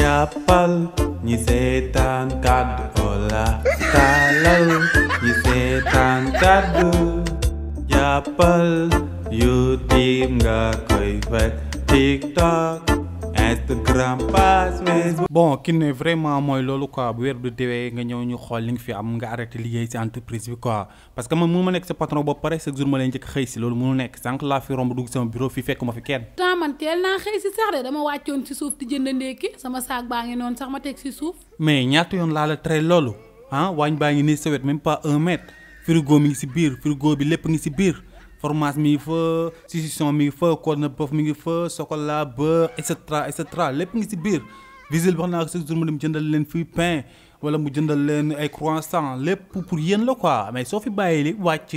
jàppal ñi seetaan kàddu Ola taalal ñi seetaan kàddu jàppal YouTube nga koy fekk TikTok Instagram page Facebook. bon ki ne vraiment mooy loolu quoi bu weer bi déwee nga ñëw ñu xool li nga fi am nga arrêté liggéey ci entreprise bi quoi parce que man mënu ma nekk sa patron ba pare chaque jour ma leen njëkk xëy si loolu mënu nekk sànq laa fi romb dugg sama bureau fii fekk ma fi kenn. man teel naa xëy si sax de dama wàccoon ci suuf di jënd ndékki sama saak baa ngi noonu sax ma teg si suuf. mais ñaata yoon laa la tere loolu waañ baa ngi nii sa wet même pas 1 mètre frigo mi ngi si biir frigo bi lépp ngi si biir. fromage mi ngi fa saucisson mi ngi fa corned beef mi ngi fa chocolat beurre et cetera lépp ngi si biir visile bi wax naa ko chaque jour mu dem jëndal leen fii pain wala mu jëndal leen ay croissant lépp pour yéen la quoi mais soo fi bàyyi li wàcc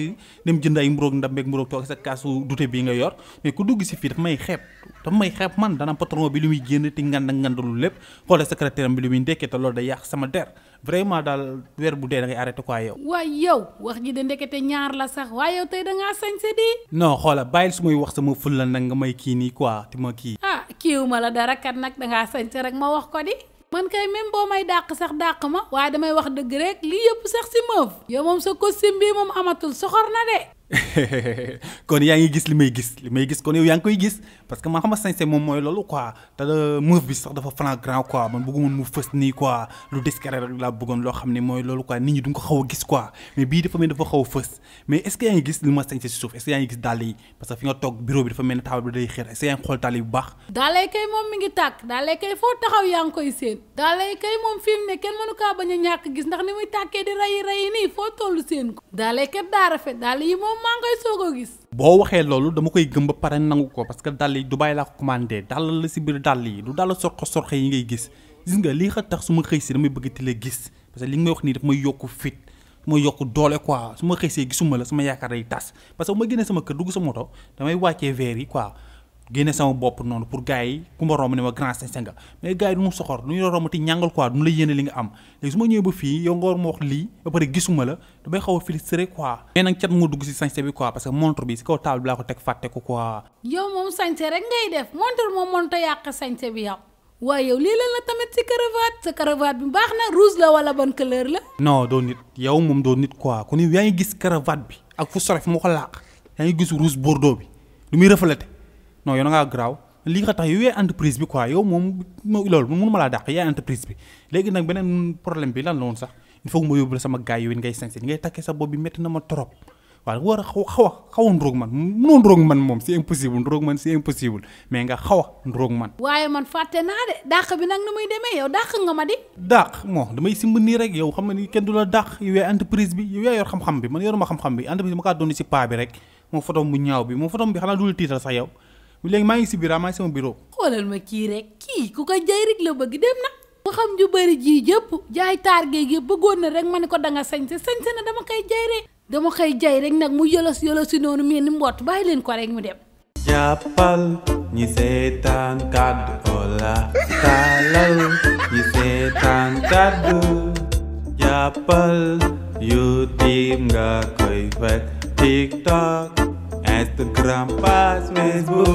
dem jënd ay mburoog ndambeeg mburoog toog sa kaasu dute bii nga yor mais ku dugg si fii dafa may xeeb man dana patron bi lu muy génn te ngandalu lépp xoolal secrétaire bi lu muy ndekkee te loolu day yàq sama der vraiment daal weer bu dee da ngay arrêté quoi yow. waaye yow wax ji de ndekete ñaar la sax waaye yow tey da ngaa sañse di. non xoola bàyyil su may wax sama ful la nag nga may kii nii quoi te ma kii. kiiw ma la dara kat nag da ngaa sañse rek ma wax ko di. man kay même boo may dàq sax dàq ma waaye damay wax dëgg rek lii yëpp sax si meuf yow moom sa costume bi moom amatul soxor na de. kon yaa ngi gis li may gis kon yow yaa ngi koy gis parce que man xam nga sañse moom mooy loolu quoi te meuf bi sax dafa flagrant quoi man bëggoon mu fës nii quoi lu discret rek laa bëggoon loo xam ne mooy loolu quoi nit ñi duñ ko xaw a gis quoi mais bii dafa mel dafa xaw a fës mais est-ce que yaa ngi gis li ma sañse si suuf est-ce que yaa ngi gis dàll yi parce que fi nga toog bureau bi dafa mel ne taabal bi day xeer est-ce que yaa ngi xool dàll yi bu baax. daalay kay moom mi ngi tàkk daalay kay foo taxaw yaa ngi koy seen daalay kay moom fi mu ne kenn mënu kaa bañ a ñàkk gis ndax ni muy tàkkee di rayi nii foo tollu seen ko daalay kat daa rafet dàll yi moom maa ngay soog a gis. boo waxee loolu dama koy gëm ba pare nangu ko parce que dàll yi Dubaï laa ko commandé dàll la si biir dàll yi du dàll sorxe yi ngay gis nga lii xa tax su ma xëy si damay bëgg ti la gis parce que li nga may wax nii daf may yokku fit mooy yokku doole quoi su ma xëy see gisuma la sama yaakaar day tas parce que bu ma génnee sama kër dugg sa moto damay wàccee verre yi quoi génne sama bopp noonu pour gars yi ku ma romb ne ma grand sañse nga mais gars yi du mu soxor du ñu la romb ti ñàngal quoi du mu la yéene li nga am léegi su ma ñëwee ba fii yow nga war ma wax lii ba pare gisuma la damay xaw a frustré quoi mais nag cat moo dugg si sañse bi quoi parce que montre bi si kaw table bi laa ko teg fàtte ko quoi. yow moom sañse rek ngay def montre moom mënut a yàq sañse bi yow waaye yow lii lan la tamit si cravate sa cravate bi baax na rouge la wala ban couleur la. non doo nit yow moom doo nit quoi kon yaa ngi gis cravate bi ak fu sore fu ma ko làq yaa ngi gis rouge bordeaux bi lu muy reflété non yow da ngaa garaaw lii nga tax yow yaay entreprise bi quoi yow moom loolu mënu ma laa dàq yaay entreprise bi léegi nag beneen problème bi lan la woon sax il faut que ma yóbbu la sama gars yi ngay sañse ni ngay takkee sa bopp bi métti na ma trop waaw war a xaw a ndróog man mënoo ndróog man moom c'est impossible ndróog man c'est impossible mais nga xaw a ndróog man. waaye man fàtte naa de dàq bi nag nu muy demee yow dàq nga ma di. dàq bon damay simb nii rek yow xam nga ni kenn du la dàq yow yaay entreprise bi yow yaa yor xam-xam bi man yoruma xam-xam bi entreprise ma kaa doon si paa bi rek moom photo bu ñaaw bi moom photo bi xanaa du la tiital sax yow léegi maa ngi si biir maa ngi sama bureau. xoolal ma kii rek kii ku ko jay rek la bëgg dem na. ma xam ju bëri ji yëpp jaay taar géeg yëpp bëggoon na rek ma ne ko da nga sañse na dama koy jay rek. dama koy jay rek nag mu yolosi noonu mel ni mbott bàyyi leen ko rek mu dem. jàppal ñi seetaan kàddu Ola taalal ñi seetaan kàddu jàppal YouTube nga koy fekk TikTok Instagram page Facebook.